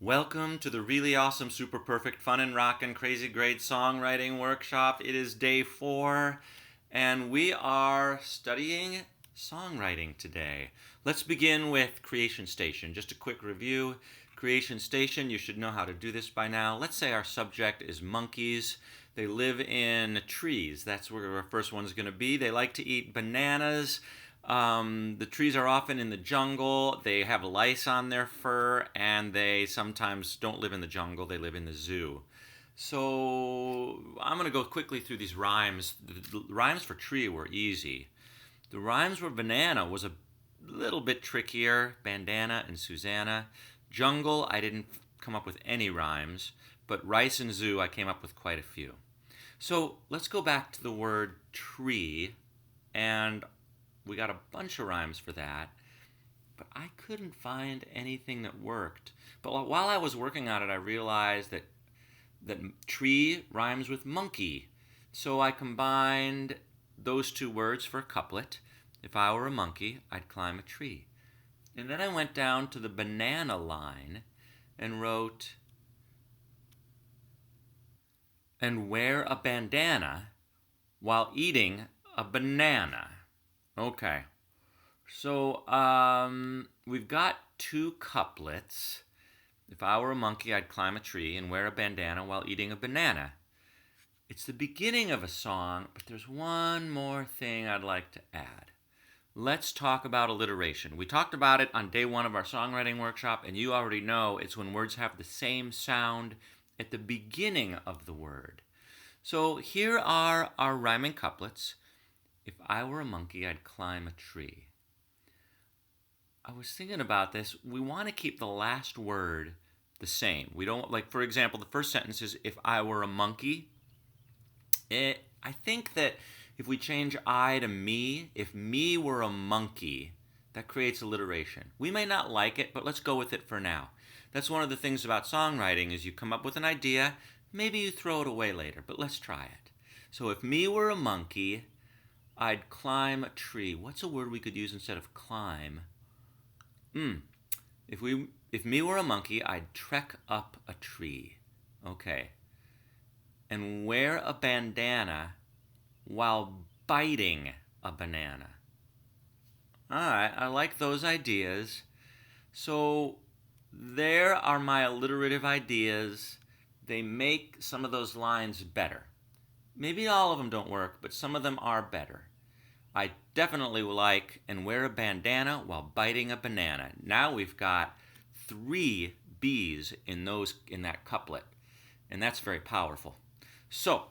Welcome to the really awesome, super perfect, fun and rockin' crazy great songwriting workshop. It is day 4, and we are studying songwriting today. Let's begin with Creation Station. Just a quick review. Creation Station, you should know how to do this by now. Let's say our subject is monkeys. They live in trees. That's where our first one is going to be. They like to eat bananas. The trees are often in the jungle. They have lice on their fur, and they sometimes don't live in the jungle. They live in the zoo. So I'm going to go quickly through these rhymes. The rhymes for tree were easy. The rhymes for banana was a little bit trickier. Bandana and Susanna. Jungle, I didn't come up with any rhymes, but rice and zoo, I came up with quite a few. So let's go back to the word tree, and we got a bunch of rhymes for that, but I couldn't find anything that worked. But while I was working on it, I realized that tree rhymes with monkey. So I combined those two words for a couplet. If I were a monkey, I'd climb a tree. And then I went down to the banana line and wrote, and wear a bandana while eating a banana. Okay, so we've got two couplets. If I were a monkey, I'd climb a tree and wear a bandana while eating a banana. It's the beginning of a song, but there's one more thing I'd like to add. Let's talk about alliteration. We talked about it on day 1 of our songwriting workshop, and you already know it's when words have the same sound at the beginning of the word. So here are our rhyming couplets. If I were a monkey, I'd climb a tree. I was thinking about this. We want to keep the last word the same. We don't, like, for example, the first sentence is, if I were a monkey. I think that if we change I to me, if me were a monkey, that creates alliteration. We may not like it, but let's go with it for now. That's one of the things about songwriting is you come up with an idea, maybe you throw it away later, but let's try it. So if me were a monkey, I'd climb a tree. What's a word we could use instead of climb? If me were a monkey, I'd trek up a tree. Okay. And wear a bandana while biting a banana. All right, I like those ideas. So there are my alliterative ideas. They make some of those lines better. Maybe all of them don't work, but some of them are better. I definitely like and wear a bandana while biting a banana. Now we've got 3 B's in that couplet, and that's very powerful. So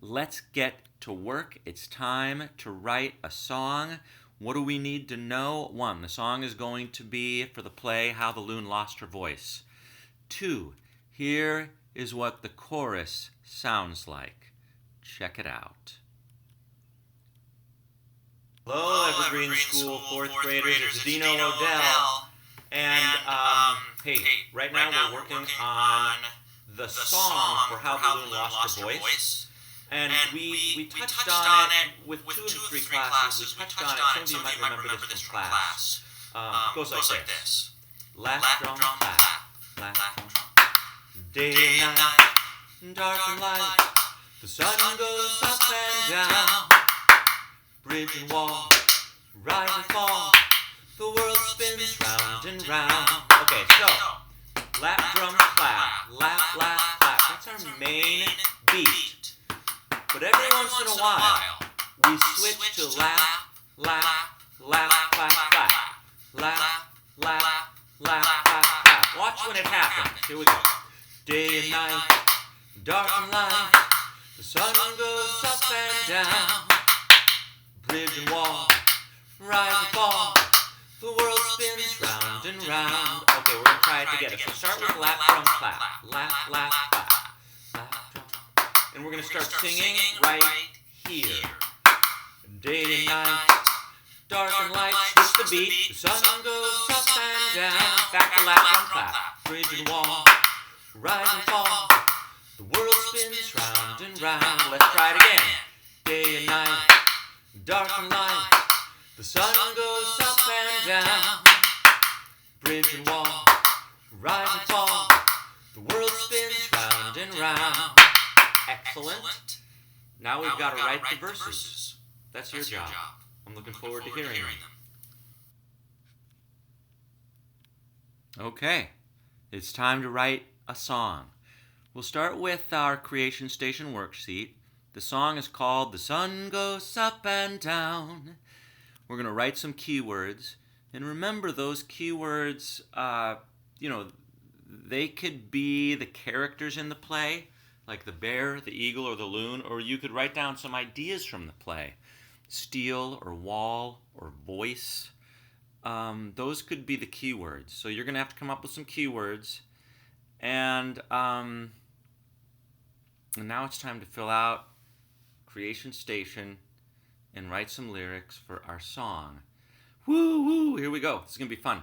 let's get to work. It's time to write a song. What do we need to know? 1, the song is going to be, for the play, How the Loon Lost Her Voice. 2, here is what the chorus sounds like. Check it out. Hello, Evergreen School, 4th graders. It's Dino Odell. And, hey, right now we're working on the song for How the Loon Lost Her Voice. And we touched on it with 2 of the 3 classes. We touched on it. Some of you might remember this from class. It goes like this. Last drum clap, last drum. Day and night, dark and light. The sun goes up and down. Bridge and wall, rise and fall. The world spins round and round. Okay, so lap, drum, clap, lap, lap, clap. That's our main beat. But every once in a while, we switch to lap, lap, lap, clap, clap. Lap, lap, lap, clap, clap. Watch when it happens. Here we go. Day and night, dark and light. The sun goes up and down. Bridge and wall, rise and fall. The world spins round and round. Okay, we're going to try it together. So start with lap, drum, clap. Lap, lap, clap. Lap, drum. And we're going to start singing right here. Day and night, dark and light. Switch the beat. The sun goes up and down. Back to lap, drum, clap. Bridge and wall, rise and fall. The world spins round and round. Let's try it again. Day and night, dark and light. The sun goes up and down. Bridge and wall, rise and fall. ground. Excellent. Now we've got to write the verses. That's your job. I'm looking forward to hearing them. Okay, it's time to write a song. We'll start with our Creation Station worksheet. The song is called The Sun Goes Up and Down. We're going to write some keywords. And remember, those keywords, they could be the characters in the play, like the bear, the eagle, or the loon, or you could write down some ideas from the play. Steel, or wall, or voice. Those could be the keywords. So you're going to have to come up with some keywords. And now it's time to fill out Creation Station and write some lyrics for our song. Woo, woo, here we go. This is going to be fun.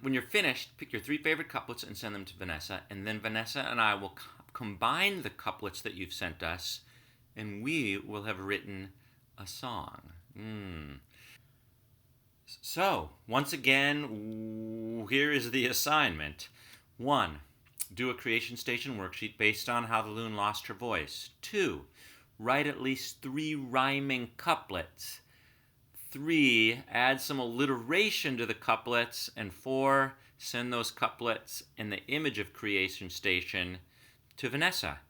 When you're finished, pick your 3 favorite couplets and send them to Vanessa. And then Vanessa and I will combine the couplets that you've sent us, and we will have written a song. So, once again, here is the assignment. 1. Do a Creation Station worksheet based on how the loon lost her voice. 2. Write at least 3 rhyming couplets. 3. Add some alliteration to the couplets. And 4. Send those couplets and the image of Creation Station to Vanessa.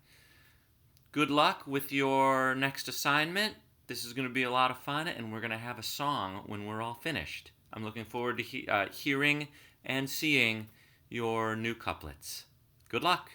Good luck with your next assignment. This is going to be a lot of fun, and we're going to have a song when we're all finished. I'm looking forward to hearing and seeing your new couplets. Good luck.